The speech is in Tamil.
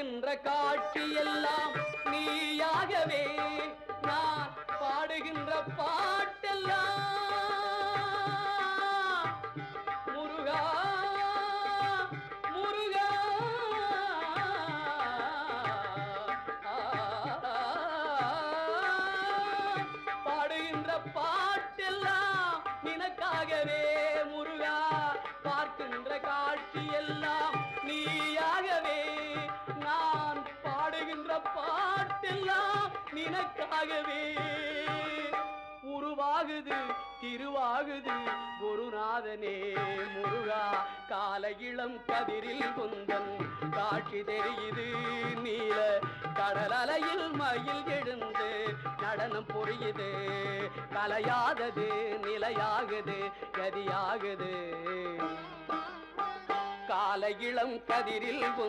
பார்க்கின்ற காட்சி எல்லாம் நீயாகவே நான் பாடுகின்ற பாட்டெல்லாம் முருகா முருகா பாடுகின்ற பாட்டெல்லாம் நினக்காகவே முருகா பார்க்கின்ற காட்சி எல்லாம் நீயாகவே நான் பாடுகின்ற பாட்டெல்லாம் நினக்காகவே உருவாகுது திருவாகுது குருநாதனே முருகா கால இளம் கதிரில் குந்தன் காட்சி தெரியுது நீல கடல் அலையில் மயில் எழுந்து நடனம் புரியுது கலையாதது நிலையாகுது கதியாகுது கால இளம் கதிரில்